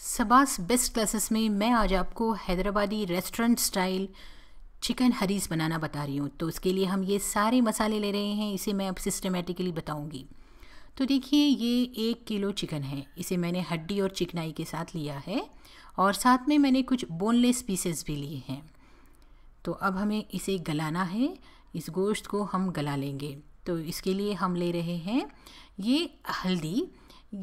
सबास best classes में मैं आज आपको हैदराबादी रेस्टोरेंट स्टाइल चिकन हरीस बनाना बता रही हूँ। तो उसके लिए हम ये सारे मसाले ले रहे हैं, इसे मैं अब सिस्टमेटिकली बताऊँगी। तो देखिए, ये 1 किलो चिकन है, इसे मैंने हड्डी और चिकनाई के साथ लिया है और साथ में मैंने कुछ बोनलेस पीसेस भी लिए हैं। तो अब हमें इसे गलाना है, इस गोश्त को हम गला लेंगे। तो इसके लिए हम ले रहे हैं ये हल्दी,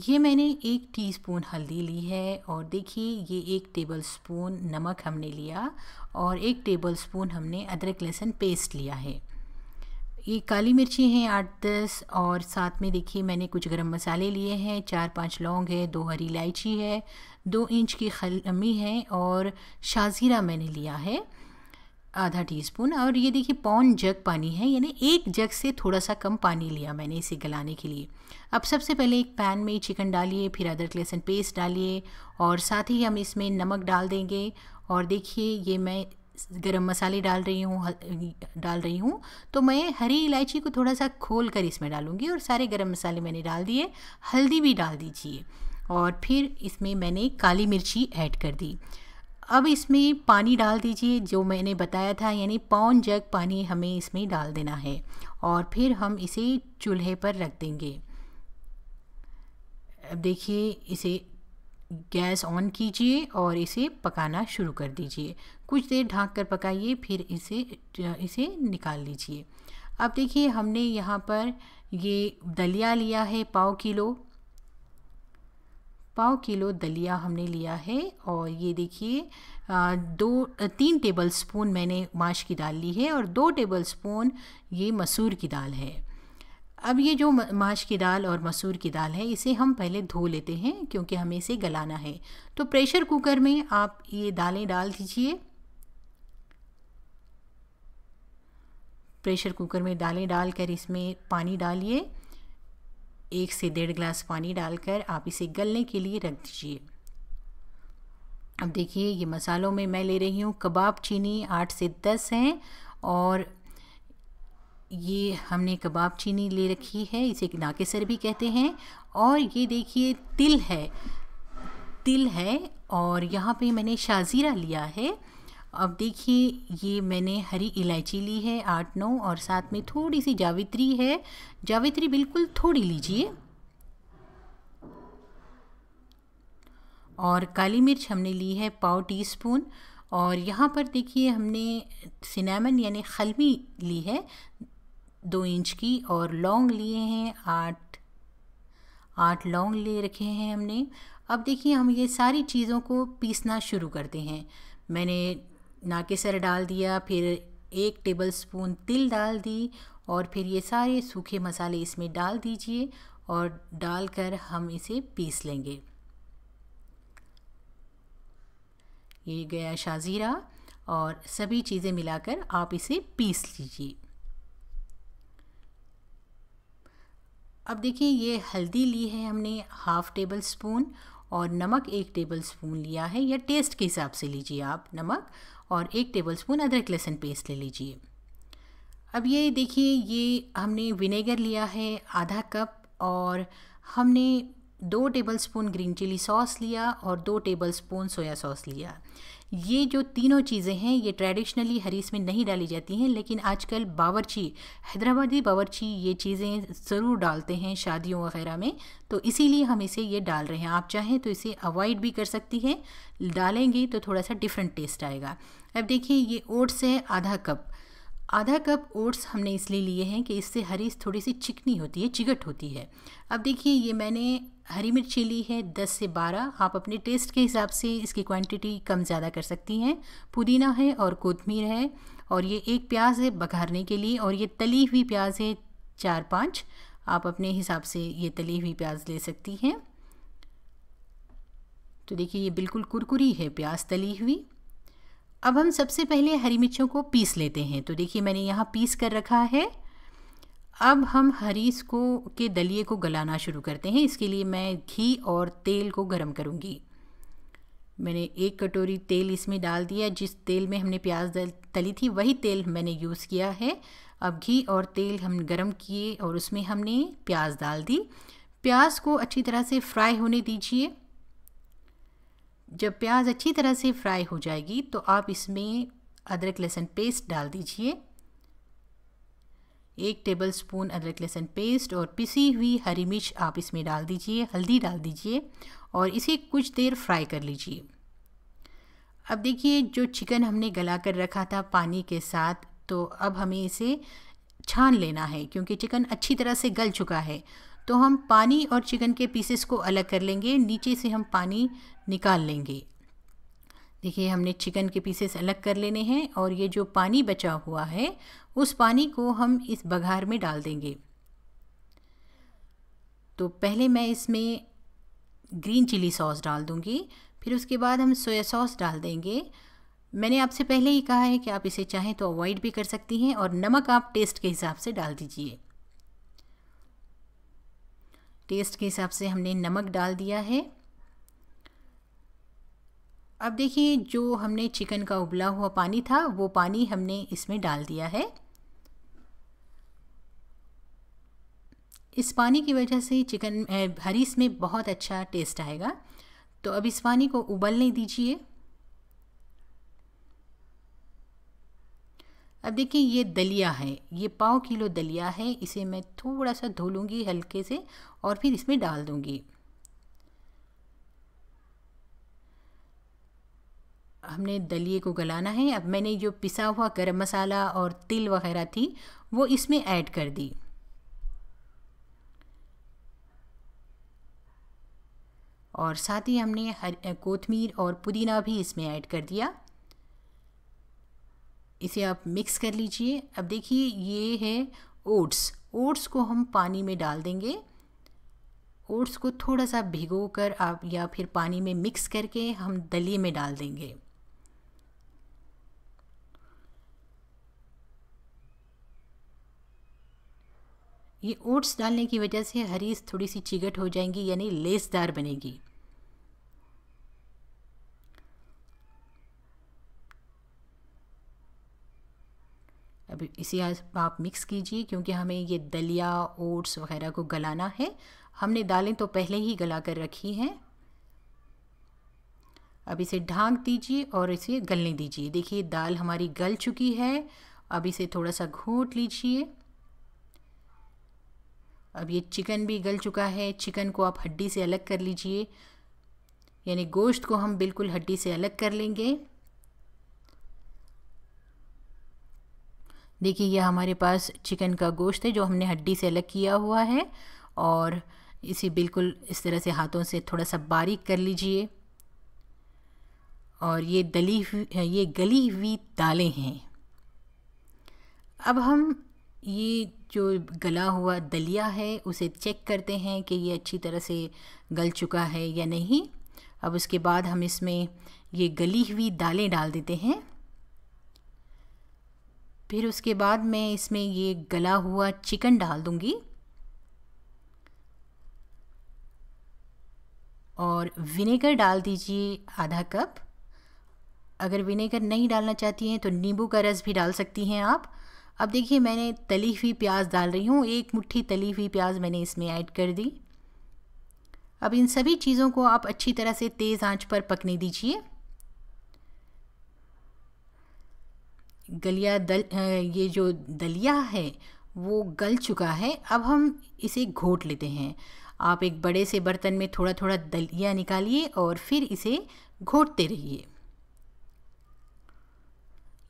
ये मैंने 1 टीस्पून हल्दी ली है और देखिए ये 1 टेबलस्पून नमक हमने लिया और 1 टेबलस्पून हमने अदरक लहसुन पेस्ट लिया है। ये काली मिर्ची हैं 8-10 और साथ में देखिए मैंने कुछ गरम मसाले लिए हैं, 4-5 लौंग है, 2 हरी इलायची है, 2 इंच की खलमी है और शाज़ीरा मैंने लिया है आधा टीस्पून। और ये देखिए पौन जग पानी है, यानी 1 जग से थोड़ा सा कम पानी लिया मैंने इसे गलाने के लिए। अब सबसे पहले एक पैन में चिकन डालिए, फिर अदरक लहसुन पेस्ट डालिए और साथ ही हम इसमें नमक डाल देंगे। और देखिए ये मैं गरम मसाले डाल रही हूँ तो मैं हरी इलायची को थोड़ा सा खोल कर इसमें डालूँगी और सारे गरम मसाले मैंने डाल दिए, हल्दी भी डाल दीजिए और फिर इसमें मैंने काली मिर्ची ऐड कर दी। अब इसमें पानी डाल दीजिए जो मैंने बताया था, यानी पौन जग पानी हमें इसमें डाल देना है और फिर हम इसे चूल्हे पर रख देंगे। अब देखिए इसे गैस ऑन कीजिए और इसे पकाना शुरू कर दीजिए। कुछ देर ढक कर पकाइए, फिर इसे निकाल लीजिए। अब देखिए हमने यहाँ पर ये दलिया लिया है पाव किलो दलिया हमने लिया है और ये देखिए 3 टेबलस्पून मैंने माश की दाल ली है और 2 टेबलस्पून ये मसूर की दाल है। अब ये जो माश की दाल और मसूर की दाल है इसे हम पहले धो लेते हैं क्योंकि हमें इसे गलाना है। तो प्रेशर कुकर में आप ये दालें डाल दीजिए। प्रेशर कुकर में दालें डालकर इसमें पानी डालिए, 1 से 1.5 गिलास पानी डालकर आप इसे गलने के लिए रख दीजिए। अब देखिए ये मसालों में मैं ले रही हूँ कबाब चीनी 8 से 10 हैं और ये हमने कबाब चीनी ले रखी है, इसे नाकेसर भी कहते हैं। और ये देखिए तिल है और यहाँ पे मैंने शाज़ीरा लिया है। अब देखिए ये मैंने हरी इलायची ली है 8-9 और साथ में थोड़ी सी जावित्री है, जावित्री बिल्कुल थोड़ी लीजिए। और काली मिर्च हमने ली है पाव टीस्पून और यहाँ पर देखिए हमने सिनेमन यानी खलमी ली है 2 इंच की और लौंग लिए हैं 8 लौंग ले रखे हैं हमने। अब देखिए हम ये सारी चीज़ों को पीसना शुरू करते हैं। मैंने नाकेसर डाल दिया, फिर 1 टेबलस्पून तिल डाल दी और फिर ये सारे सूखे मसाले इसमें डाल दीजिए और डालकर हम इसे पीस लेंगे। ये गया शाज़ीरा और सभी चीज़ें मिलाकर आप इसे पीस लीजिए। अब देखिए ये हल्दी ली है हमने 1/2 टेबलस्पून और नमक 1 टेबलस्पून लिया है, या टेस्ट के हिसाब से लीजिए आप नमक, और 1 टेबलस्पून अदरक लहसुन पेस्ट ले लीजिए। अब ये देखिए ये हमने विनेगर लिया है आधा कप और हमने 2 टेबलस्पून ग्रीन चिली सॉस लिया और 2 टेबलस्पून सोया सॉस लिया। ये जो तीनों चीज़ें हैं ये ट्रेडिशनली हरीस में नहीं डाली जाती हैं, लेकिन आजकल हैदराबादी बावर्ची ये चीज़ें ज़रूर डालते हैं शादियों वगैरह में, तो इसीलिए हम इसे ये डाल रहे हैं। आप चाहें तो इसे अवॉइड भी कर सकती हैं, डालेंगे तो थोड़ा सा डिफरेंट टेस्ट आएगा। अब देखिए ये ओट्स है आधा कप ओट्स हमने इसलिए लिए हैं कि इससे हरीस थोड़ी सी चिकनी होती है, चिकट होती है। अब देखिए ये मैंने हरी मिर्ची ली है 10 से 12, आप अपने टेस्ट के हिसाब से इसकी क्वांटिटी कम ज़्यादा कर सकती हैं। पुदीना है और कोतमीर है और ये 1 प्याज है बघारने के लिए और ये तली हुई प्याज है 4-5, आप अपने हिसाब से ये तली हुई प्याज ले सकती हैं। तो देखिए ये बिल्कुल कुरकुरी है प्याज तली हुई। अब हम सबसे पहले हरी मिर्चों को पीस लेते हैं। तो देखिए मैंने यहाँ पीस कर रखा है। अब हम हरीस के दलिए को गलाना शुरू करते हैं। इसके लिए मैं घी और तेल को गरम करूँगी। मैंने 1 कटोरी तेल इसमें डाल दिया, जिस तेल में हमने प्याज तली थी वही तेल मैंने यूज़ किया है। अब घी और तेल हम गरम किए और उसमें हमने प्याज डाल दी। प्याज को अच्छी तरह से फ्राई होने दीजिए। जब प्याज अच्छी तरह से फ्राई हो जाएगी तो आप इसमें अदरक लहसुन पेस्ट डाल दीजिए। 1 टेबलस्पून अदरक लहसुन पेस्ट और पिसी हुई हरी मिर्च आप इसमें डाल दीजिए। हल्दी डाल दीजिए और इसे कुछ देर फ्राई कर लीजिए। अब देखिए जो चिकन हमने गला कर रखा था पानी के साथ, तो अब हमें इसे छान लेना है क्योंकि चिकन अच्छी तरह से गल चुका है। तो हम पानी और चिकन के पीसेस को अलग कर लेंगे, नीचे से हम पानी निकाल लेंगे। देखिए हमने चिकन के पीसेस अलग कर लेने हैं और ये जो पानी बचा हुआ है उस पानी को हम इस बघार में डाल देंगे। तो पहले मैं इसमें ग्रीन चिली सॉस डाल दूंगी, फिर उसके बाद हम सोया सॉस डाल देंगे। मैंने आपसे पहले ही कहा है कि आप इसे चाहें तो अवॉइड भी कर सकती हैं और नमक आप टेस्ट के हिसाब से डाल दीजिए। टेस्ट के हिसाब से हमने नमक डाल दिया है। अब देखिए जो हमने चिकन का उबला हुआ पानी था वो पानी हमने इसमें डाल दिया है। इस पानी की वजह से चिकन हरीस में बहुत अच्छा टेस्ट आएगा। तो अब इस पानी को उबलने दीजिए। अब देखिए ये दलिया है, ये पाव किलो दलिया है। इसे मैं थोड़ा सा धो लूँगी हल्के से और फिर इसमें डाल दूँगी। हमने दलिए को गलाना है। अब मैंने जो पिसा हुआ गरम मसाला और तिल वगैरह थी वो इसमें ऐड कर दी। और साथ ही हमने कोतमीर और पुदीना भी इसमें ऐड कर दिया। इसे आप मिक्स कर लीजिए। अब देखिए ये है ओट्स को हम पानी में डाल देंगे। ओट्स को थोड़ा सा भिगोकर आप या फिर पानी में मिक्स करके हम दलिए में डाल देंगे। ये ओट्स डालने की वजह से हरीस थोड़ी सी चिकट हो जाएंगी, यानी लेसदार बनेगी। अब इसे आप मिक्स कीजिए क्योंकि हमें ये दलिया ओट्स वगैरह को गलाना है। हमने दालें तो पहले ही गला कर रखी हैं। अब इसे ढाँक दीजिए और इसे गलने दीजिए। देखिए दाल हमारी गल चुकी है। अब इसे थोड़ा सा घोट लीजिए। अब ये चिकन भी गल चुका है। चिकन को आप हड्डी से अलग कर लीजिए, यानी गोश्त को हम बिल्कुल हड्डी से अलग कर लेंगे। देखिए यह हमारे पास चिकन का गोश्त है जो हमने हड्डी से अलग किया हुआ है और इसे बिल्कुल इस तरह से हाथों से थोड़ा सा बारीक कर लीजिए। और ये गली हुई दालें हैं। अब हम ये जो गला हुआ दलिया है उसे चेक करते हैं कि ये अच्छी तरह से गल चुका है या नहीं। अब उसके बाद हम इसमें ये गली हुई दालें डाल देते हैं। फिर उसके बाद मैं इसमें ये गला हुआ चिकन डाल दूंगी और विनेगर डाल दीजिए आधा कप। अगर विनेगर नहीं डालना चाहती हैं तो नींबू का रस भी डाल सकती हैं आप। अब देखिए मैंने तली हुई प्याज डाल रही हूँ। 1 मुट्ठी तली हुई प्याज मैंने इसमें ऐड कर दी। अब इन सभी चीज़ों को आप अच्छी तरह से तेज़ आंच पर पकने दीजिए। ये जो दलिया है वो गल चुका है। अब हम इसे घोट लेते हैं। आप एक बड़े से बर्तन में थोड़ा थोड़ा दलिया निकालिए और फिर इसे घोटते रहिए।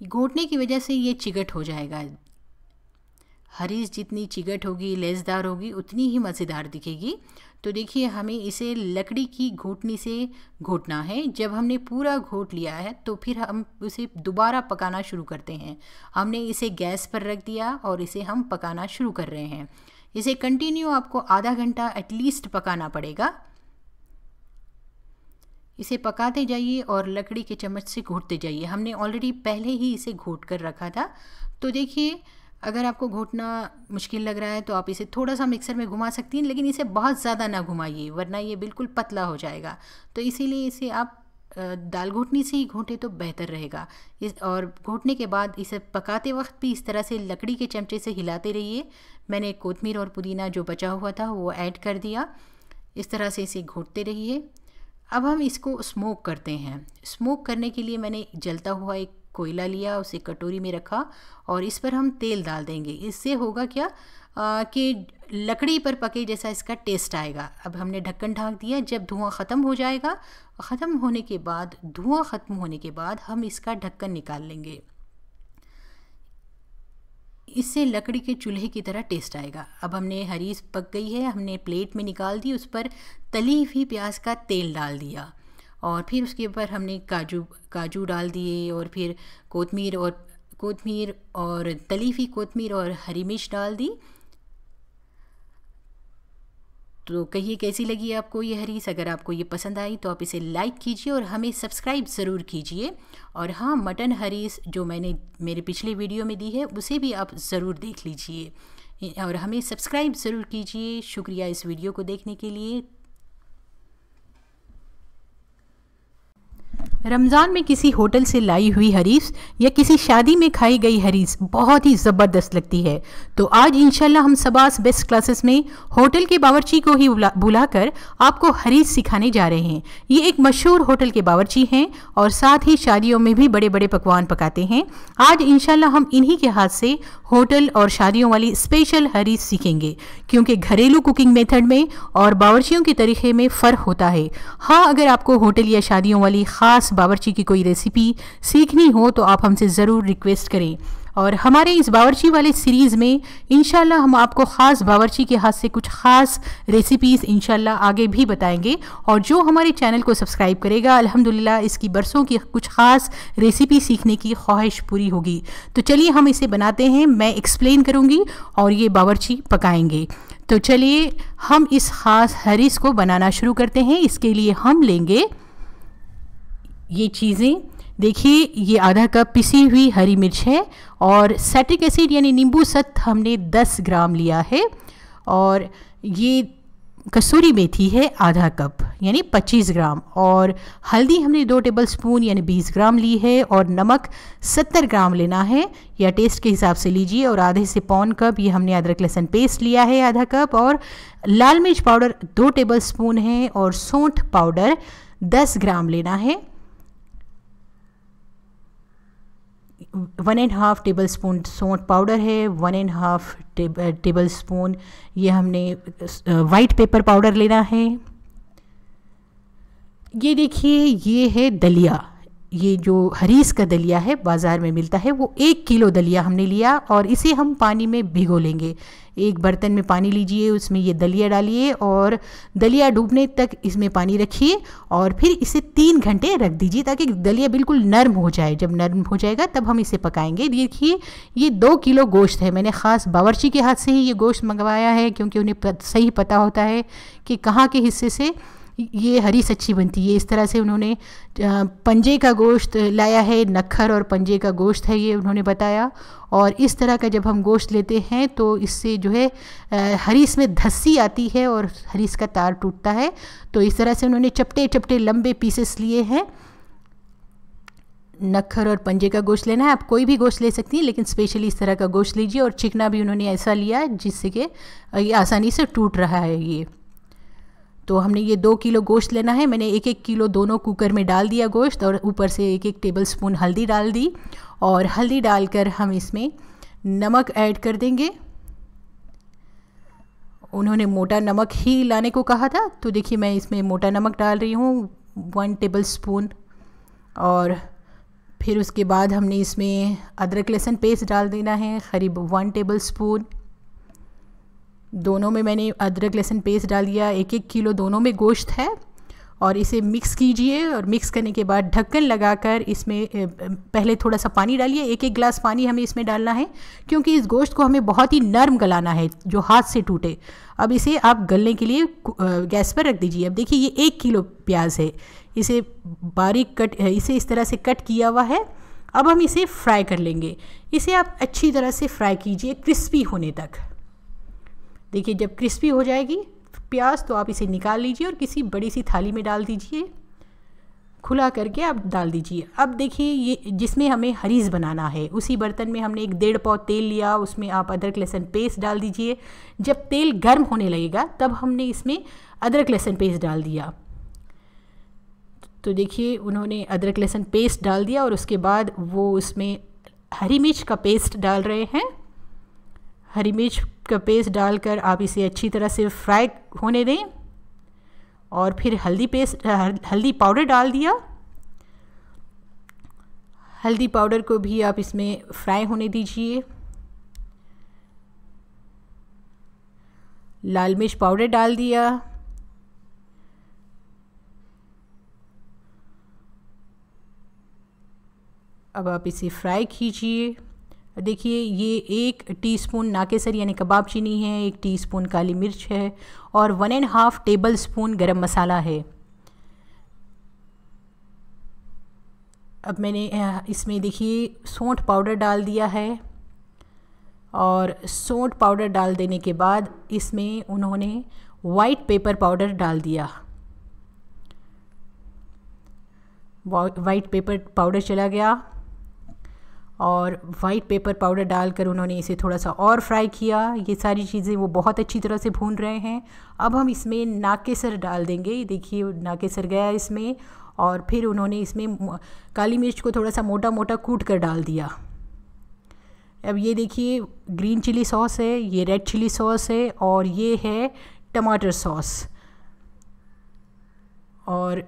घोटने की वजह से ये चिकट हो जाएगा। हरीस जितनी चिकट होगी, लेसदार होगी, उतनी ही मज़ेदार दिखेगी। तो देखिए हमें इसे लकड़ी की घोटनी से घोटना है। जब हमने पूरा घोट लिया है तो फिर हम उसे दोबारा पकाना शुरू करते हैं। हमने इसे गैस पर रख दिया और इसे हम पकाना शुरू कर रहे हैं। इसे कंटिन्यू आपको आधा घंटा एटलीस्ट पकाना पड़ेगा। इसे पकाते जाइए और लकड़ी के चम्मच से घोटते जाइए। हमने ऑलरेडी पहले ही इसे घोट कर रखा था। तो देखिए अगर आपको घोटना मुश्किल लग रहा है तो आप इसे थोड़ा सा मिक्सर में घुमा सकती हैं, लेकिन इसे बहुत ज़्यादा ना घुमाइए वरना ये बिल्कुल पतला हो जाएगा। तो इसीलिए इसे आप दाल घोटनी से ही घोटें तो बेहतर रहेगा। और घोटने के बाद इसे पकाते वक्त भी इस तरह से लकड़ी के चमचे से हिलाते रहिए। मैंने कोतमीर और पुदीना जो बचा हुआ था वो ऐड कर दिया। इस तरह से इसे घोटते रहिए। अब हम इसको स्मोक करते हैं। स्मोक करने के लिए मैंने जलता हुआ एक कोयला लिया, उसे कटोरी में रखा और इस पर हम तेल डाल देंगे। इससे होगा क्या कि लकड़ी पर पके जैसा इसका टेस्ट आएगा। अब हमने ढक्कन ढाँक दिया। जब धुआं ख़त्म हो जाएगा, धुआं ख़त्म होने के बाद हम इसका ढक्कन निकाल लेंगे। इससे लकड़ी के चूल्हे की तरह टेस्ट आएगा। अब हमने हरीस पक गई है, हमने प्लेट में निकाल दी। उस पर तली हुई प्याज का तेल डाल दिया और फिर उसके ऊपर हमने काजू डाल दिए और फिर कोतमीर और तली हुई कोतमीर और हरी मिर्च डाल दी। तो कहिए कैसी लगी आपको ये हरीस। अगर आपको ये पसंद आई तो आप इसे लाइक कीजिए और हमें सब्सक्राइब ज़रूर कीजिए। और हाँ, मटन हरीस जो मैंने मेरे पिछले वीडियो में दी है उसे भी आप ज़रूर देख लीजिए और हमें सब्सक्राइब ज़रूर कीजिए। शुक्रिया इस वीडियो को देखने के लिए। रमज़ान में किसी होटल से लाई हुई हरीस या किसी शादी में खाई गई हरीस बहुत ही ज़बरदस्त लगती है। तो आज इंशाल्लाह हम सबास बेस्ट क्लासेस में होटल के बावर्ची को ही बुलाकर आपको हरीस सिखाने जा रहे हैं। ये एक मशहूर होटल के बावर्ची हैं और साथ ही शादियों में भी बड़े बड़े पकवान पकाते हैं। आज इंशाल्लाह हम इन्हीं के हाथ से होटल और शादियों वाली स्पेशल हरीस सीखेंगे, क्योंकि घरेलू कुकिंग मेथड में और बावर्चियों के तरीक़े में फ़र्क होता है। हाँ, अगर आपको होटल या शादियों वाली ख़ास बावर्ची की कोई रेसिपी सीखनी हो तो आप हमसे ज़रूर रिक्वेस्ट करें। और हमारे इस बावर्ची वाले सीरीज़ में इंशाल्लाह हम आपको ख़ास बावर्ची के हाथ से कुछ ख़ास रेसिपीज़ इंशाल्लाह आगे भी बताएंगे। और जो हमारे चैनल को सब्सक्राइब करेगा अल्हम्दुलिल्लाह इसकी बरसों की कुछ ख़ास रेसिपी सीखने की ख्वाहिश पूरी होगी। तो चलिए हम इसे बनाते हैं, मैं एक्सप्लेन करूँगी और ये बावर्ची पकाएंगे। तो चलिए हम इस ख़ास हरीस को बनाना शुरू करते हैं। इसके लिए हम लेंगे ये चीज़ें। देखिए, ये आधा कप पिसी हुई हरी मिर्च है और साइट्रिक एसिड यानी नींबू सत्त हमने 10 ग्राम लिया है और ये कसूरी मेथी है आधा कप यानी 25 ग्राम और हल्दी हमने 2 टेबलस्पून यानी 20 ग्राम ली है और नमक 70 ग्राम लेना है या टेस्ट के हिसाब से लीजिए। और आधे से पौन कप ये हमने अदरक लहसुन पेस्ट लिया है आधा कप और लाल मिर्च पाउडर 2 टेबलस्पून है और सौंठ पाउडर 10 ग्राम लेना है। 1.5 टेबलस्पून सौंठ पाउडर है, 1.5 टेबलस्पून ये हमने वाइट पेपर पाउडर लेना है। ये देखिए, ये है दलिया। ये जो हरीस का दलिया है बाज़ार में मिलता है, वो 1 किलो दलिया हमने लिया और इसे हम पानी में भिगो लेंगे। एक बर्तन में पानी लीजिए, उसमें ये दलिया डालिए और दलिया डूबने तक इसमें पानी रखिए और फिर इसे 3 घंटे रख दीजिए ताकि दलिया बिल्कुल नरम हो जाए। जब नरम हो जाएगा तब हम इसे पकाएंगे। देखिए, ये 2 किलो गोश्त है। मैंने ख़ास बावर्ची के हाथ से ही ये गोश्त मंगवाया है क्योंकि उन्हें सही पता होता है कि कहाँ के हिस्से से ये हरीस अच्छी बनती है। इस तरह से उन्होंने पंजे का गोश्त लाया है, नक्खर और पंजे का गोश्त है ये उन्होंने बताया। और इस तरह का जब हम गोश्त लेते हैं तो इससे जो है हरीस में धस्सी आती है और हरीस का तार टूटता है। तो इस तरह से उन्होंने चपटे चपटे लंबे पीसेस लिए हैं। नक्खर और पंजे का गोश्त लेना है। आप कोई भी गोश्त ले सकती हैं लेकिन स्पेशली इस तरह का गोश्त लीजिए। और चिकना भी उन्होंने ऐसा लिया जिससे कि ये आसानी से टूट रहा है ये। तो हमने ये 2 किलो गोश्त लेना है। मैंने 1-1 किलो दोनों कुकर में डाल दिया गोश्त और ऊपर से 1-1 टेबलस्पून हल्दी डाल दी। और हल्दी डालकर हम इसमें नमक ऐड कर देंगे। उन्होंने मोटा नमक ही लाने को कहा था, तो देखिए मैं इसमें मोटा नमक डाल रही हूँ 1 टेबलस्पून। और फिर उसके बाद हमने इसमें अदरक लहसुन पेस्ट डाल देना है करीब 1 टेबलस्पून। दोनों में मैंने अदरक लहसुन पेस्ट डाल दिया। 1-1 किलो दोनों में गोश्त है और इसे मिक्स कीजिए। और मिक्स करने के बाद ढक्कन लगाकर इसमें पहले थोड़ा सा पानी डालिए। 1-1 गिलास पानी हमें इसमें डालना है क्योंकि इस गोश्त को हमें बहुत ही नरम गलाना है जो हाथ से टूटे। अब इसे आप गलने के लिए गैस पर रख दीजिए। अब देखिए, ये 1 किलो प्याज है, इसे बारीक इसे इस तरह से कट किया हुआ है। अब हम इसे फ्राई कर लेंगे। इसे आप अच्छी तरह से फ्राई कीजिए क्रिस्पी होने तक। देखिए, जब क्रिस्पी हो जाएगी प्याज तो आप इसे निकाल लीजिए और किसी बड़ी सी थाली में डाल दीजिए। खुला करके आप डाल दीजिए। अब देखिए, ये जिसमें हमें हरीस बनाना है उसी बर्तन में हमने 1-1.5 पाव तेल लिया, उसमें आप अदरक लहसुन पेस्ट डाल दीजिए। जब तेल गर्म होने लगेगा तब हमने इसमें अदरक लहसुन पेस्ट डाल दिया। तो देखिए उन्होंने अदरक लहसुन पेस्ट डाल दिया और उसके बाद वो उसमें हरी मिर्च का पेस्ट डाल रहे हैं। हरी मिर्च का पेस्ट डालकर आप इसे अच्छी तरह से फ्राई होने दें और फिर हल्दी पाउडर डाल दिया। हल्दी पाउडर को भी आप इसमें फ्राई होने दीजिए। लाल मिर्च पाउडर डाल दिया। अब आप इसे फ्राई कीजिए। देखिए ये 1 टीस्पून नाकेसर यानी कबाब चीनी है, 1 टीस्पून काली मिर्च है और 1.5 टेबल स्पून गरम मसाला है। अब मैंने इसमें देखिए सौंठ पाउडर डाल दिया है और सौंठ पाउडर डाल देने के बाद इसमें उन्होंने वाइट पेपर पाउडर डाल दिया। वाइट पेपर पाउडर चला गया और वाइट पेपर पाउडर डालकर उन्होंने इसे थोड़ा सा और फ्राई किया। ये सारी चीज़ें वो बहुत अच्छी तरह से भून रहे हैं। अब हम इसमें नाकेसर डाल देंगे। देखिए नाकेसर गया इसमें और फिर उन्होंने इसमें काली मिर्च को थोड़ा सा मोटा मोटा कूट कर डाल दिया। अब ये देखिए ग्रीन चिली सॉस है, ये रेड चिली सॉस है और ये है टमाटर सॉस। और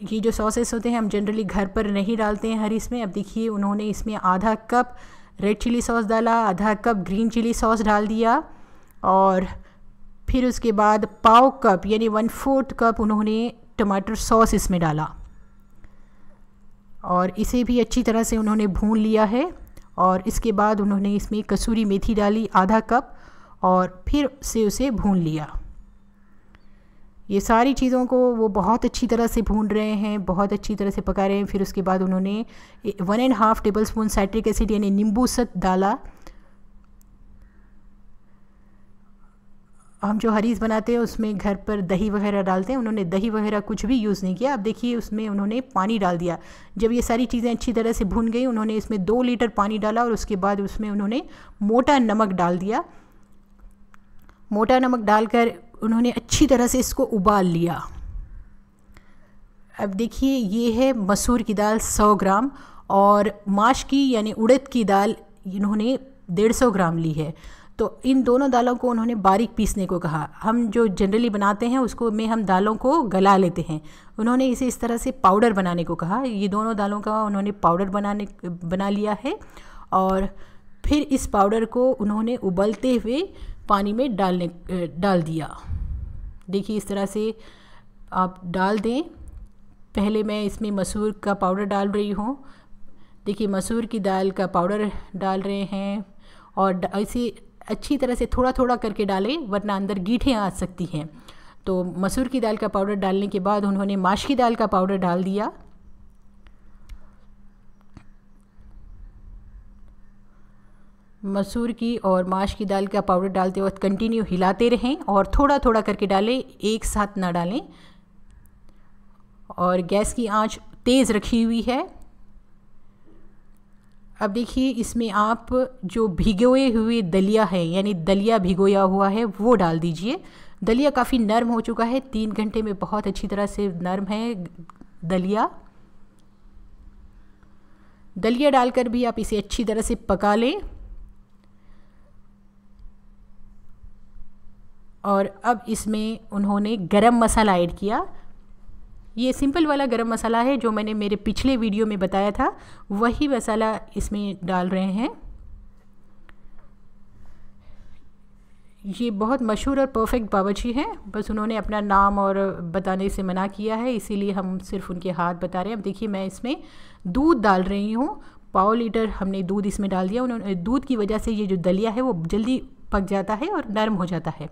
ये जो सॉसेस होते हैं हम जनरली घर पर नहीं डालते हैं हरीस में। अब देखिए उन्होंने इसमें आधा कप रेड चिली सॉस डाला, आधा कप ग्रीन चिली सॉस डाल दिया और फिर उसके बाद पाव कप यानी 1/4 कप उन्होंने टमाटर सॉस इसमें डाला और इसे भी अच्छी तरह से उन्होंने भून लिया है। और इसके बाद उन्होंने इसमें कसूरी मेथी डाली आधा कप और फिर से उसे भून लिया। ये सारी चीज़ों को वो बहुत अच्छी तरह से भून रहे हैं, बहुत अच्छी तरह से पका रहे हैं। फिर उसके बाद उन्होंने 1.5 टेबल स्पून साइट्रिक एसिड यानी नींबू सत डाला। हम जो हरीस बनाते हैं उसमें घर पर दही वगैरह डालते हैं, उन्होंने दही वगैरह कुछ भी यूज़ नहीं किया। अब देखिए उसमें उन्होंने पानी डाल दिया। जब ये सारी चीज़ें अच्छी तरह से भून गई उन्होंने इसमें 2 लीटर पानी डाला और उसके बाद उसमें उन्होंने मोटा नमक डाल दिया। मोटा नमक डालकर उन्होंने अच्छी तरह से इसको उबाल लिया। अब देखिए ये है मसूर की दाल 100 ग्राम और माश की यानी उड़द की दाल इन्होंने 150 ग्राम ली है। तो इन दोनों दालों को उन्होंने बारीक पीसने को कहा। हम जो जनरली बनाते हैं उसको में हम दालों को गला लेते हैं, उन्होंने इसे इस तरह से पाउडर बनाने को कहा। ये दोनों दालों का उन्होंने पाउडर बना लिया है और फिर इस पाउडर को उन्होंने उबलते हुए पानी में डाल दिया। देखिए इस तरह से आप डाल दें। पहले मैं इसमें मसूर का पाउडर डाल रही हूँ। देखिए मसूर की दाल का पाउडर डाल रहे हैं और इसे अच्छी तरह से थोड़ा थोड़ा करके डालें वरना अंदर गीठें आ सकती हैं। तो मसूर की दाल का पाउडर डालने के बाद उन्होंने माश की दाल का पाउडर डाल दिया। मसूर की और माश की दाल का पाउडर डालते वक्त कंटिन्यू हिलाते रहें और थोड़ा थोड़ा करके डालें, एक साथ ना डालें। और गैस की आंच तेज़ रखी हुई है। अब देखिए इसमें आप जो भिगोए हुए दलिया है यानी दलिया भिगोया हुआ है वो डाल दीजिए। दलिया काफ़ी नरम हो चुका है, 3 घंटे में बहुत अच्छी तरह से नरम है दलिया। दलिया डालकर भी आप इसे अच्छी तरह से पका लें। और अब इसमें उन्होंने गरम मसाला ऐड किया। ये सिंपल वाला गरम मसाला है जो मैंने मेरे पिछले वीडियो में बताया था, वही मसाला इसमें डाल रहे हैं। ये बहुत मशहूर और परफेक्ट बावर्ची हैं, बस उन्होंने अपना नाम और बताने से मना किया है, इसीलिए हम सिर्फ उनके हाथ बता रहे हैं। अब देखिए मैं इसमें दूध डाल रही हूँ, 1/4 लीटर हमने दूध इसमें डाल दिया। उन्होंने दूध की वजह से ये जो दलिया है वो जल्दी पक जाता है और नरम हो जाता है।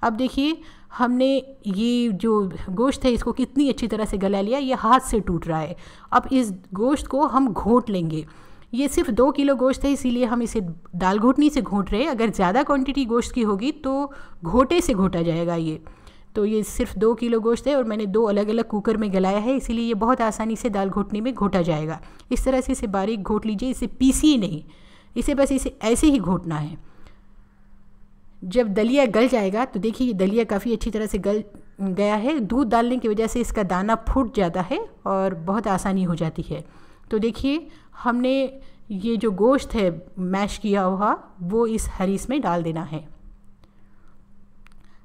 अब देखिए हमने ये जो गोश्त है इसको कितनी अच्छी तरह से गला लिया, ये हाथ से टूट रहा है। अब इस गोश्त को हम घोट लेंगे। ये सिर्फ 2 किलो गोश्त है इसीलिए हम इसे दाल घोटनी से घोट रहे हैं। अगर ज़्यादा क्वांटिटी गोश्त की होगी तो घोटे से घोटा जाएगा ये। तो ये सिर्फ 2 किलो गोश्त है और मैंने 2 अलग अलग कुकर में गलाया है, इसीलिए ये बहुत आसानी से दाल घोटनी में घोटा जाएगा। इस तरह से इसे बारीक घोट लीजिए, इसे पीसिए नहीं, इसे बस इसे ऐसे ही घोटना है। जब दलिया गल जाएगा तो देखिए ये दलिया काफ़ी अच्छी तरह से गया है। दूध डालने की वजह से इसका दाना फूट जाता है और बहुत आसानी हो जाती है। तो देखिए हमने ये जो गोश्त है मैश किया हुआ वो इस हरीस में डाल देना है।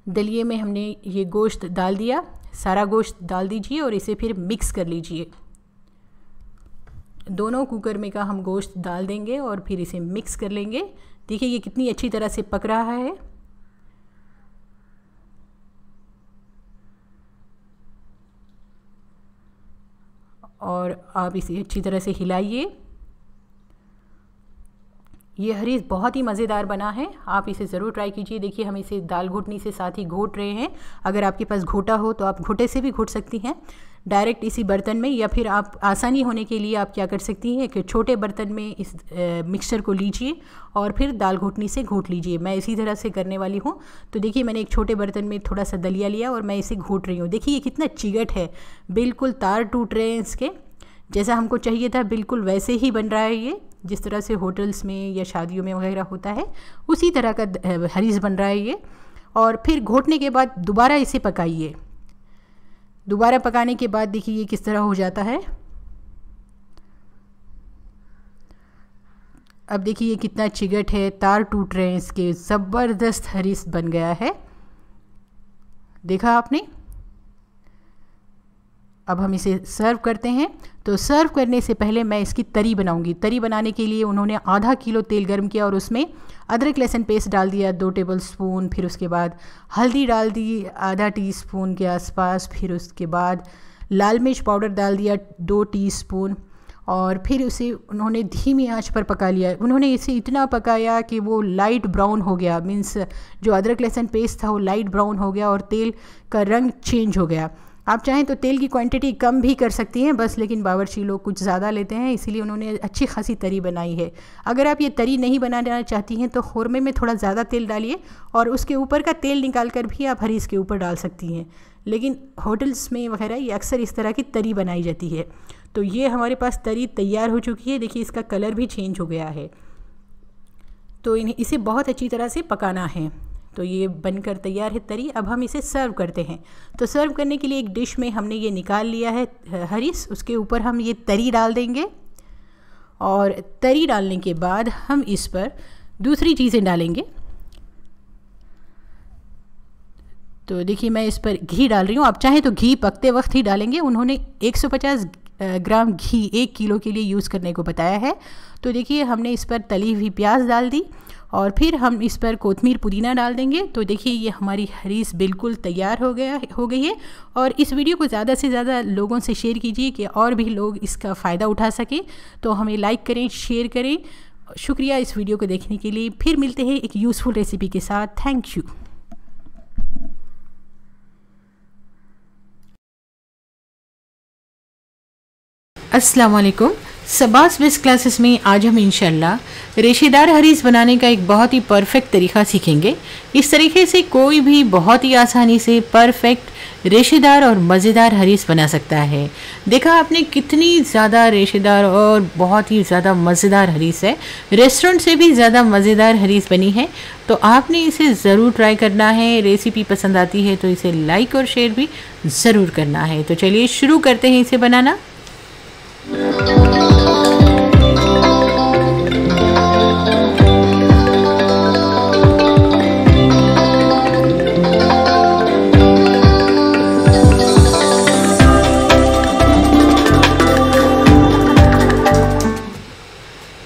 दलिए में हमने ये गोश्त डाल दिया, सारा गोश्त डाल दीजिए और इसे फिर मिक्स कर लीजिए। दोनों कुकर में का हम गोश्त डाल देंगे और फिर इसे मिक्स कर लेंगे। देखिए ये कितनी अच्छी तरह से पक रहा है। और आप इसे अच्छी तरह से हिलाइए। ये हरीस बहुत ही मज़ेदार बना है, आप इसे ज़रूर ट्राई कीजिए। देखिए हम इसे दाल घोटनी से साथ ही घोट रहे हैं। अगर आपके पास घोटा हो तो आप घोटे से भी घोट सकती हैं डायरेक्ट इसी बर्तन में, या फिर आप आसानी होने के लिए आप क्या कर सकती हैं कि छोटे बर्तन में इस मिक्सचर को लीजिए और फिर दाल घोटनी से घोट लीजिए। मैं इसी तरह से करने वाली हूँ। तो देखिए मैंने एक छोटे बर्तन में थोड़ा सा दलिया लिया और मैं इसे घोट रही हूँ। देखिए ये कितना चिगट है, बिल्कुल तार टूट रहे हैं इसके, जैसा हमको चाहिए था बिल्कुल वैसे ही बन रहा है। ये जिस तरह से होटल्स में या शादियों में वगैरह होता है उसी तरह का हरीस बन रहा है ये। और फिर घोटने के बाद दोबारा इसे पकाइए। दोबारा पकाने के बाद देखिए ये किस तरह हो जाता है। अब देखिए ये कितना चिगट है, तार टूट रहे हैं इसके, ज़बरदस्त हरीस बन गया है। देखा आपने। अब हम इसे सर्व करते हैं। तो सर्व करने से पहले मैं इसकी तरी बनाऊंगी। तरी बनाने के लिए उन्होंने आधा किलो तेल गर्म किया और उसमें अदरक लहसुन पेस्ट डाल दिया 2 टेबलस्पून, फिर उसके बाद हल्दी डाल दी आधा टीस्पून के आसपास, फिर उसके बाद लाल मिर्च पाउडर डाल दिया 2 टीस्पून और फिर उसे उन्होंने धीमी आंच पर पका लिया। उन्होंने इसे इतना पकाया कि वो लाइट ब्राउन हो गया, मीन्स जो अदरक लहसुन पेस्ट था वो लाइट ब्राउन हो गया और तेल का रंग चेंज हो गया। आप चाहें तो तेल की क्वांटिटी कम भी कर सकती हैं बस, लेकिन बावर्ची लोग कुछ ज़्यादा लेते हैं इसीलिए उन्होंने अच्छी खासी तरी बनाई है। अगर आप ये तरी नहीं बनाना चाहती हैं तो खुरमे में थोड़ा ज़्यादा तेल डालिए और उसके ऊपर का तेल निकाल कर भी आप हरीस के ऊपर डाल सकती हैं। लेकिन होटल्स में वगैरह ये अक्सर इस तरह की तरी बनाई जाती है। तो ये हमारे पास तरी तैयार हो चुकी है। देखिए इसका कलर भी चेंज हो गया है। तो इसे बहुत अच्छी तरह से पकाना है। तो ये बनकर तैयार है तरी। अब हम इसे सर्व करते हैं। तो सर्व करने के लिए एक डिश में हमने ये निकाल लिया है हरीस, उसके ऊपर हम ये तरी डाल देंगे और तरी डालने के बाद हम इस पर दूसरी चीज़ें डालेंगे। तो देखिए मैं इस पर घी डाल रही हूँ। आप चाहें तो घी पकते वक्त ही डालेंगे। उन्होंने 150 ग्राम घी 1 किलो के लिए यूज़ करने को बताया है। तो देखिए हमने इस पर तली हुई प्याज डाल दी और फिर हम इस पर कोतमीर पुदीना डाल देंगे। तो देखिए ये हमारी हरीस बिल्कुल तैयार हो गई है। और इस वीडियो को ज़्यादा से ज़्यादा लोगों से शेयर कीजिए कि और भी लोग इसका फ़ायदा उठा सकें। तो हमें लाइक करें, शेयर करें। शुक्रिया इस वीडियो को देखने के लिए। फिर मिलते हैं एक यूज़फुल रेसिपी के साथ। Thank you. अस्सलाम वालेकुम। सबास बेस्ट क्लासेस में आज हम इंशाल्लाह रेशेदार हरीस बनाने का एक बहुत ही परफेक्ट तरीका सीखेंगे। इस तरीके से कोई भी बहुत ही आसानी से परफेक्ट रेशेदार और मज़ेदार हरीस बना सकता है। देखा आपने कितनी ज़्यादा रेशेदार और बहुत ही ज़्यादा मज़ेदार हरीस है। रेस्टोरेंट से भी ज़्यादा मज़ेदार हरीस बनी है। तो आपने इसे ज़रूर ट्राई करना है। रेसिपी पसंद आती है तो इसे लाइक और शेयर भी ज़रूर करना है। तो चलिए शुरू करते हैं इसे बनाना।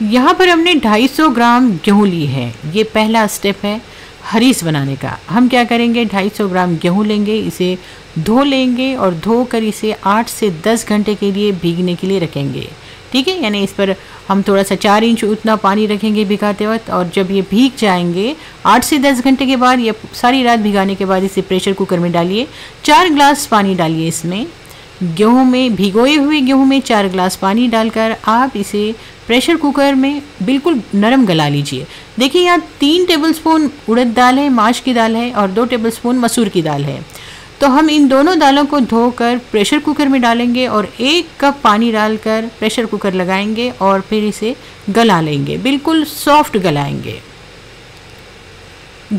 यहाँ पर हमने 250 ग्राम गेहूँ ली है। ये पहला स्टेप है हरीस बनाने का। हम क्या करेंगे, 250 ग्राम गेहूँ लेंगे, इसे धो लेंगे और धोकर इसे 8 से 10 घंटे के लिए भीगने के लिए रखेंगे। ठीक है, यानी इस पर हम थोड़ा सा 4 इंच उतना पानी रखेंगे भिगाते वक्त। और जब ये भीग जाएंगे 8 से 10 घंटे के बाद या सारी रात भिगाने के बाद इसे प्रेशर कुकर में डालिए। 4 ग्लास पानी डालिए इसमें। गेहूँ में, भिगोए हुए गेहूँ में 4 ग्लास पानी डालकर आप इसे प्रेशर कुकर में बिल्कुल नरम गला लीजिए। देखिए यहाँ 3 टेबलस्पून उड़द दाल है, माश की दाल है और 2 टेबलस्पून मसूर की दाल है। तो हम इन दोनों दालों को धोकर प्रेशर कुकर में डालेंगे और 1 कप पानी डालकर प्रेशर कुकर लगाएंगे और फिर इसे गला लेंगे, बिल्कुल सॉफ्ट गलाएंगे।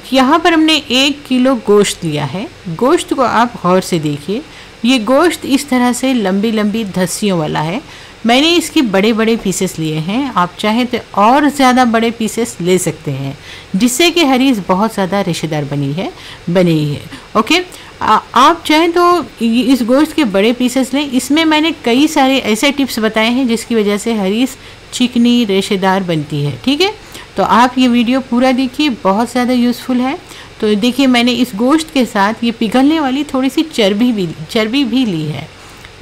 यहाँ पर हमने 1 किलो गोश्त लिया है। गोश्त को आप गौर से देखिए, ये गोश्त इस तरह से लंबी लंबी धस्सियों वाला है। मैंने इसके बड़े बड़े पीसेस लिए हैं, आप चाहें तो और ज़्यादा बड़े पीसेस ले सकते हैं, जिससे कि हरीस बहुत ज़्यादा रेशेदार बनी है। ओके, आप चाहें तो इस गोश्त के बड़े पीसेस लें। इसमें मैंने कई सारे ऐसे टिप्स बताए हैं जिसकी वजह से हरीस चिकनी रेशेदार बनती है। ठीक है, तो आप ये वीडियो पूरा देखिए, बहुत ज़्यादा यूज़फुल है। तो देखिए, मैंने इस गोश्त के साथ ये पिघलने वाली थोड़ी सी चर्बी भी ली है,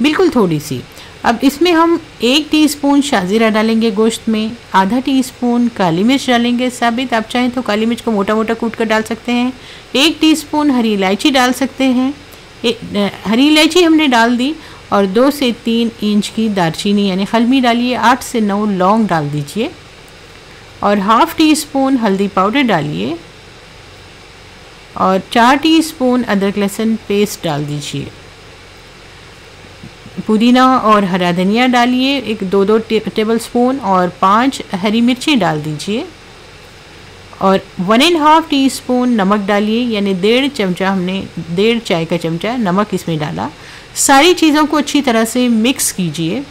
बिल्कुल थोड़ी सी। अब इसमें हम 1 टीस्पून शाज़ीरा डालेंगे गोश्त में, आधा टीस्पून काली मिर्च डालेंगे साबित, आप चाहें तो काली मिर्च को मोटा मोटा कूट कर डाल सकते हैं। 1 टीस्पून हरी इलायची डाल सकते हैं, हरी इलायची हमने डाल दी। और 2 से 3 इंच की दालचीनी यानी हल्मी डालिए, 8 से 9 लौंग डाल दीजिए और ½ टीस्पून हल्दी पाउडर डालिए और 4 टीस्पून अदरक लहसुन पेस्ट डाल दीजिए। पुदीना और हरा धनिया डालिए, 2 टेबल स्पून और 5 हरी मिर्ची डाल दीजिए और 1½ टीस्पून नमक डालिए, यानी 1.5 चमचा, हमने 1.5 चाय का चमचा नमक इसमें डाला। सारी चीज़ों को अच्छी तरह से मिक्स कीजिए,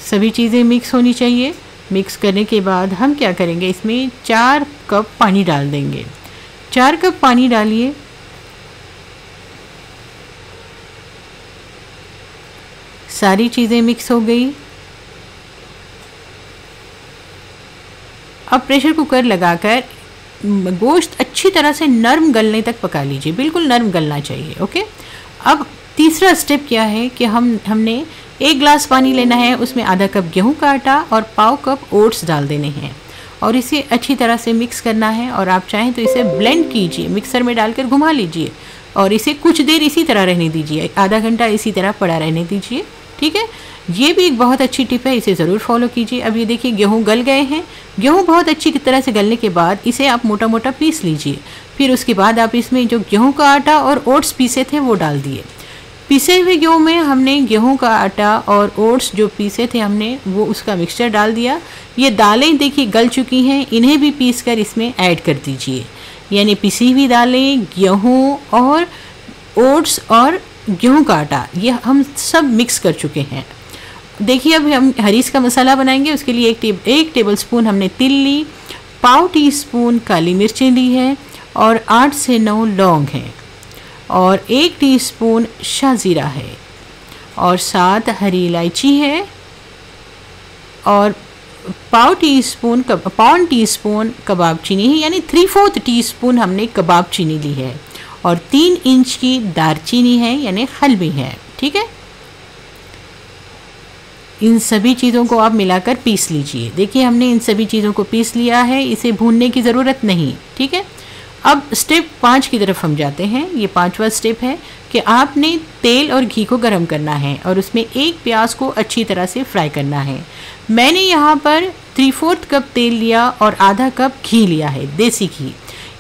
सभी चीज़ें मिक्स होनी चाहिए। मिक्स करने के बाद हम क्या करेंगे, इसमें 4 कप पानी डाल देंगे। 4 कप पानी डालिए, सारी चीज़ें मिक्स हो गई। अब प्रेशर कुकर लगाकर गोश्त अच्छी तरह से नरम गलने तक पका लीजिए, बिल्कुल नरम गलना चाहिए। ओके, अब तीसरा स्टेप क्या है कि हमने 1 गिलास पानी लेना है, उसमें आधा कप गेहूं का आटा और पाव कप ओट्स डाल देने हैं और इसे अच्छी तरह से मिक्स करना है। और आप चाहें तो इसे ब्लेंड कीजिए, मिक्सर में डालकर घुमा लीजिए और इसे कुछ देर इसी तरह रहने दीजिए, आधा घंटा इसी तरह पड़ा रहने दीजिए। ठीक है, ये भी एक बहुत अच्छी टिप है, इसे ज़रूर फॉलो कीजिए। अब ये देखिए, गेहूं गल गए हैं। गेहूं बहुत अच्छी तरह से गलने के बाद इसे आप मोटा मोटा पीस लीजिए। फिर उसके बाद आप इसमें जो गेहूं का आटा और ओट्स पीसे थे वो डाल दिए। पीसे हुए गेहूं में हमने गेहूं का आटा और ओट्स जो पीसे थे हमने वो उसका मिक्सचर डाल दिया। ये दालें देखिए गल चुकी हैं, इन्हें भी पीस कर इसमें ऐड कर दीजिए, यानी पिसी हुई दालें, गेहूँ और ओट्स और गेहूं का आटा ये हम सब मिक्स कर चुके हैं। देखिए, अब हम हरीस का मसाला बनाएंगे। उसके लिए 1 टेबल स्पून हमने तिल ली, ½ टीस्पून काली मिर्चें ली है और 8 से 9 लौंग हैं और 1 टीस्पून शाज़ीरा है और 7 हरी इलायची है और पौन टीस्पून कबाब चीनी है, यानी 3/4 टीस्पून हमने कबाब चीनी ली है और 3 इंच की दालचीनी है, यानी हल्मी है। ठीक है, इन सभी चीज़ों को आप मिलाकर पीस लीजिए। देखिए, हमने इन सभी चीज़ों को पीस लिया है, इसे भूनने की ज़रूरत नहीं। ठीक है, अब स्टेप 5 की तरफ हम जाते हैं। ये 5वां स्टेप है कि आपने तेल और घी को गर्म करना है और उसमें 1 प्याज को अच्छी तरह से फ्राई करना है। मैंने यहाँ पर 3/4 कप तेल लिया और आधा कप घी लिया है, देसी घी।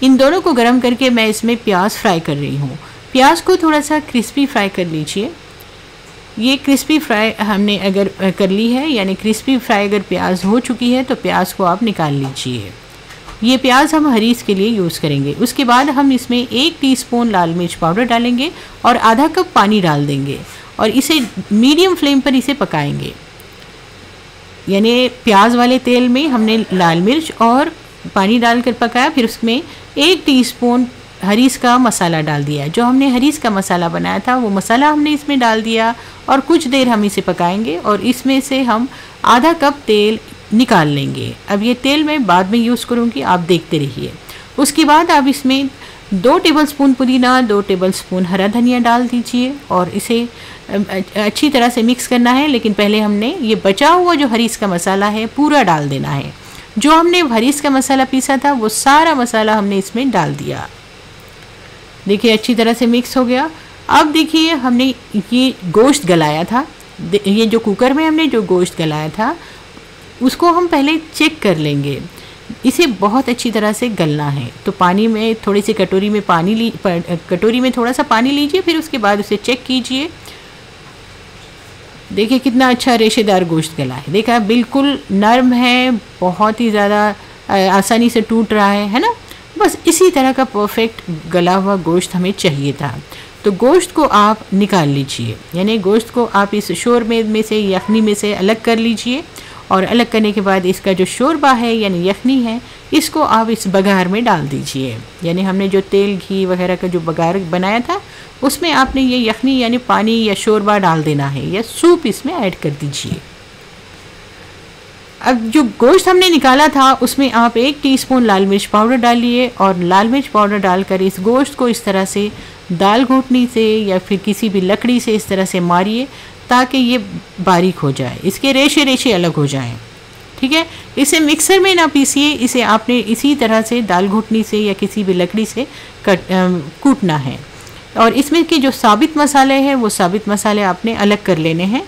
इन दोनों को गर्म करके मैं इसमें प्याज फ्राई कर रही हूँ। प्याज को थोड़ा सा क्रिस्पी फ्राई कर लीजिए। ये क्रिस्पी फ्राई हमने अगर कर ली है, यानी क्रिस्पी फ्राई अगर प्याज हो चुकी है तो प्याज को आप निकाल लीजिए। ये प्याज हम हरीस के लिए यूज़ करेंगे। उसके बाद हम इसमें 1 टीस्पून लाल मिर्च पाउडर डालेंगे और आधा कप पानी डाल देंगे और इसे मीडियम फ्लेम पर इसे पकाएंगे। यानी प्याज वाले तेल में हमने लाल मिर्च और पानी डालकर पकाया, फिर उसमें 1 टीस्पून हरीस का मसाला डाल दिया। जो हमने हरीस का मसाला बनाया था वो मसाला हमने इसमें डाल दिया और कुछ देर हम इसे पकाएंगे और इसमें से हम आधा कप तेल निकाल लेंगे। अब ये तेल मैं बाद में यूज़ करूँगी, आप देखते रहिए। उसके बाद आप इसमें 2 टेबलस्पून पुदीना, 2 टेबलस्पून हरा धनिया डाल दीजिए और इसे अच्छी तरह से मिक्स करना है। लेकिन पहले हमने ये बचा हुआ जो हरीस का मसाला है पूरा डाल देना है। जो हमने हरीस का मसाला पीसा था वो सारा मसाला हमने इसमें डाल दिया। देखिए, अच्छी तरह से मिक्स हो गया। अब देखिए, हमने ये गोश्त गलाया था, ये जो कुकर में हमने जो गोश्त गलाया था उसको हम पहले चेक कर लेंगे। इसे बहुत अच्छी तरह से गलना है, तो पानी में थोड़ी सी कटोरी में थोड़ा सा पानी लीजिए, फिर उसके बाद उसे चेक कीजिए। देखिए कितना अच्छा रेशेदार गोश्त गला है। देखा, बिल्कुल नरम है, बहुत ही ज़्यादा आसानी से टूट रहा है ना। बस इसी तरह का परफेक्ट गला हुआ गोश्त हमें चाहिए था। तो गोश्त को आप निकाल लीजिए, यानी गोश्त को आप इस शोरबे में से, यखनी में से अलग कर लीजिए। और अलग करने के बाद इसका जो शोरबा है यानी यखनी है, इसको आप इस बघार में डाल दीजिए। यानी हमने जो तेल घी वगैरह का जो बघार बनाया था उसमें आपने ये यखनी यानी पानी या शोरबा डाल देना है, या सूप इसमें ऐड कर दीजिए। अब जो गोश्त हमने निकाला था उसमें आप 1 टीस्पून लाल मिर्च पाउडर डालिए, और लाल मिर्च पाउडर डालकर इस गोश्त को इस तरह से दाल घोटनी से या फिर किसी भी लकड़ी से इस तरह से मारिए ताकि ये बारीक हो जाए, इसके रेशे रेशे अलग हो जाएं। ठीक है, इसे मिक्सर में ना पीसिए, इसे आपने इसी तरह से दाल घोटनी से या किसी भी लकड़ी से कूटना है। और इसमें के जो साबित मसाले हैं वो साबित मसाले आपने अलग कर लेने हैं।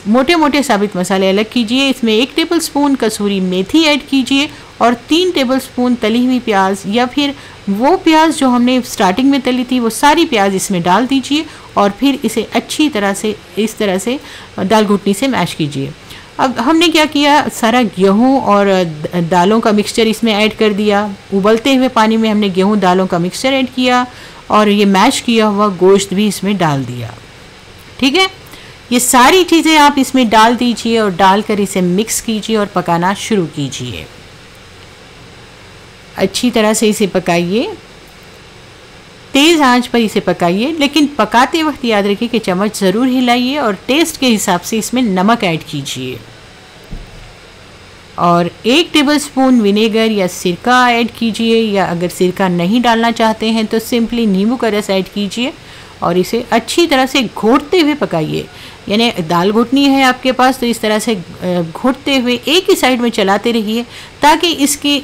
मोटे मोटे साबित मसाले अलग कीजिए। इसमें 1 टेबलस्पून कसूरी मेथी ऐड कीजिए और 3 टेबलस्पून तली हुई प्याज या फिर वो प्याज जो हमने स्टार्टिंग में तली थी वो सारी प्याज इसमें डाल दीजिए और फिर इसे अच्छी तरह से इस तरह से दाल घुटनी से मैश कीजिए। अब हमने क्या किया, सारा गेहूं और दालों का मिक्सचर इसमें ऐड कर दिया। उबलते हुए पानी में हमने गेहूं दालों का मिक्सचर ऐड किया और ये मैश किया हुआ गोश्त भी इसमें डाल दिया। ठीक है, ये सारी चीज़ें आप इसमें डाल दीजिए और डालकर इसे मिक्स कीजिए और पकाना शुरू कीजिए। अच्छी तरह से इसे पकाइए, तेज़ आंच पर इसे पकाइए, लेकिन पकाते वक्त याद रखिए कि चम्मच ज़रूर हिलाइए और टेस्ट के हिसाब से इसमें नमक ऐड कीजिए। और 1 टेबलस्पून विनेगर या सिरका ऐड कीजिए, या अगर सिरका नहीं डालना चाहते हैं तो सिंपली नींबू का रस ऐड कीजिए और इसे अच्छी तरह से घोटते हुए पकाइए। यानी दाल घोटनी है आपके पास तो इस तरह से घोटते हुए एक ही साइड में चलाते रहिए ताकि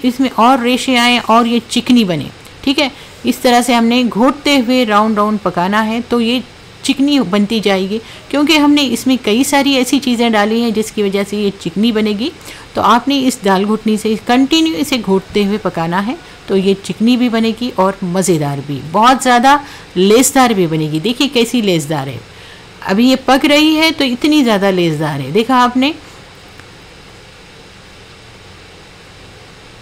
इसमें और रेशे आएँ और ये चिकनी बने। ठीक है, इस तरह से हमने घोटते हुए राउंड राउंड पकाना है तो ये चिकनी बनती जाएगी, क्योंकि हमने इसमें कई सारी ऐसी चीज़ें डाली हैं जिसकी वजह से ये चिकनी बनेगी। तो आपने इस दाल घुटनी से कंटिन्यू इसे घोटते हुए पकाना है तो ये चिकनी भी बनेगी और मज़ेदार भी, बहुत ज़्यादा लेसदार भी बनेगी। देखिए कैसी लेसदार है, अभी ये पक रही है तो इतनी ज़्यादा लेसदार है, देखा आपने।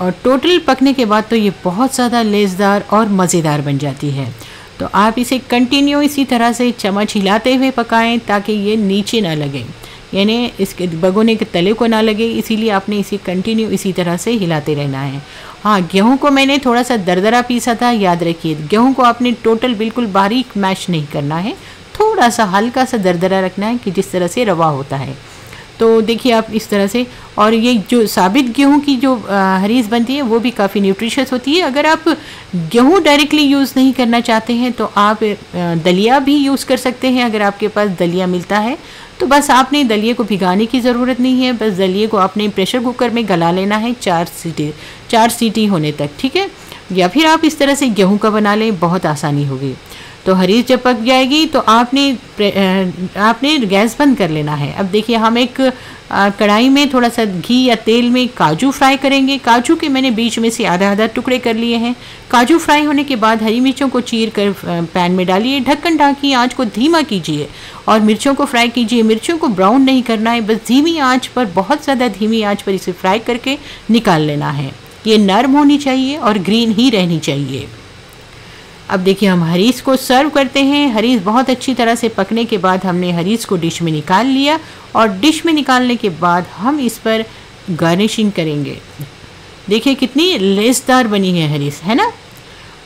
और टोटल पकने के बाद तो ये बहुत ज़्यादा लेसदार और मज़ेदार बन जाती है। तो आप इसे कंटिन्यू इसी तरह से चम्मच हिलाते हुए पकाएं ताकि ये नीचे ना लगे, यानी इसके भगोने के तले को ना लगे, इसीलिए आपने इसे कंटिन्यू इसी तरह से हिलाते रहना है। हाँ, गेहूं को मैंने थोड़ा सा दरदरा पीसा था, याद रखिए गेहूं को आपने टोटल बिल्कुल बारीक मैश नहीं करना है, थोड़ा सा हल्का सा दरदरा रखना है कि जिस तरह से रवा होता है। तो देखिए आप इस तरह से, और ये जो साबित गेहूं की जो हरीस बनती है वो भी काफ़ी न्यूट्रिशियस होती है। अगर आप गेहूं डायरेक्टली यूज़ नहीं करना चाहते हैं तो आप दलिया भी यूज़ कर सकते हैं। अगर आपके पास दलिया मिलता है तो बस आपने दलिए को भिगाने की ज़रूरत नहीं है, बस दलिए को आपने प्रेशर कुकर में गला लेना है 4 सीटी होने तक। ठीक है, या फिर आप इस तरह से गेहूँ का बना लें, बहुत आसानी होगी। तो हरीस जब पक जाएगी तो आपने गैस बंद कर लेना है। अब देखिए हम एक कढ़ाई में थोड़ा सा घी या तेल में काजू फ्राई करेंगे। काजू के मैंने बीच में से आधा आधा टुकड़े कर लिए हैं। काजू फ्राई होने के बाद हरी मिर्चों को चीर कर पैन में डालिए, ढक्कन ढाकिए, आंच को धीमा कीजिए और मिर्चों को फ्राई कीजिए। मिर्चों को ब्राउन नहीं करना है, बस धीमी आँच पर, बहुत ज़्यादा धीमी आँच पर इसे फ्राई करके निकाल लेना है। ये नरम होनी चाहिए और ग्रीन ही रहनी चाहिए। अब देखिए हम हरीस को सर्व करते हैं। हरीस बहुत अच्छी तरह से पकने के बाद हमने हरीस को डिश में निकाल लिया और डिश में निकालने के बाद हम इस पर गार्निशिंग करेंगे। देखिए कितनी लेसदार बनी है हरीस, है ना।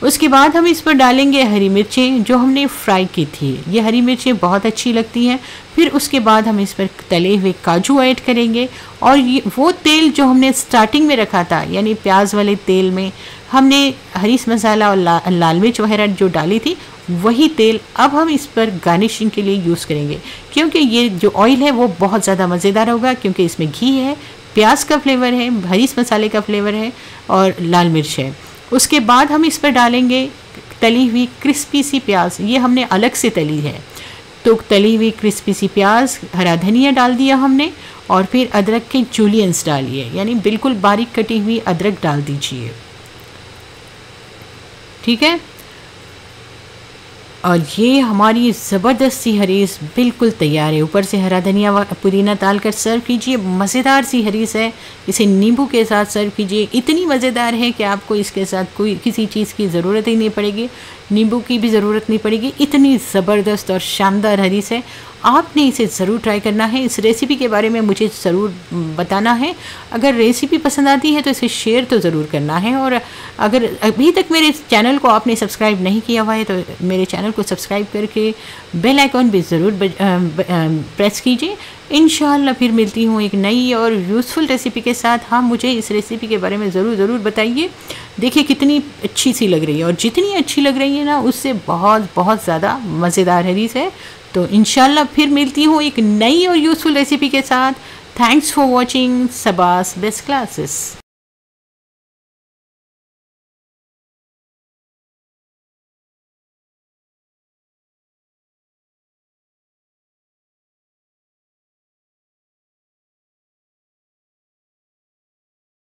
उसके बाद हम इस पर डालेंगे हरी मिर्चें जो हमने फ्राई की थी। ये हरी मिर्चें बहुत अच्छी लगती हैं। फिर उसके बाद हम इस पर तले हुए काजू ऐड करेंगे और ये वो तेल जो हमने स्टार्टिंग में रखा था, यानी प्याज वाले तेल में हमने हरीस मसाला और लाल मिर्च वगैरह जो डाली थी, वही तेल अब हम इस पर गार्निशिंग के लिए यूज़ करेंगे। क्योंकि ये जो ऑयल है वो बहुत ज़्यादा मज़ेदार होगा, क्योंकि इसमें घी है, प्याज का फ्लेवर है, हरीस मसाले का फ्लेवर है और लाल मिर्च है। उसके बाद हम इस पर डालेंगे तली हुई क्रिस्पी सी प्याज, ये हमने अलग से तली है। तो तली हुई क्रिस्पी सी प्याज, हरा धनिया डाल दिया हमने और फिर अदरक के जूलियंस डालिए, यानी बिल्कुल बारीक कटी हुई अदरक डाल दीजिए। ठीक है, और ये हमारी ज़बरदस्त सी हरीस बिल्कुल तैयार है। ऊपर से हरा धनिया व पुदीना डाल कर सर्व कीजिए। मज़ेदार सी हरीस है, इसे नींबू के साथ सर्व कीजिए। इतनी मज़ेदार है कि आपको इसके साथ कोई किसी चीज़ की ज़रूरत ही नहीं पड़ेगी, नींबू की भी ज़रूरत नहीं पड़ेगी। इतनी ज़बरदस्त और शानदार हरीस है, आपने इसे ज़रूर ट्राई करना है। इस रेसिपी के बारे में मुझे ज़रूर बताना है। अगर रेसिपी पसंद आती है तो इसे शेयर तो ज़रूर करना है। और अगर अभी तक मेरे चैनल को आपने सब्सक्राइब नहीं किया हुआ है तो मेरे चैनल को सब्सक्राइब करके बेल आइकॉन भी ज़रूर प्रेस कीजिए। इंशाअल्लाह फिर मिलती हूँ एक नई और यूज़फुल रेसिपी के साथ। हाँ, मुझे इस रेसिपी के बारे में ज़रूर बताइए। देखिए कितनी अच्छी सी लग रही है, और जितनी अच्छी लग रही है ना उससे बहुत ज़्यादा मज़ेदार हरीस है। तो इंशाल्लाह फिर मिलती हूँ एक नई और यूज़फुल रेसिपी के साथ। Thanks for watching. सबास best classes.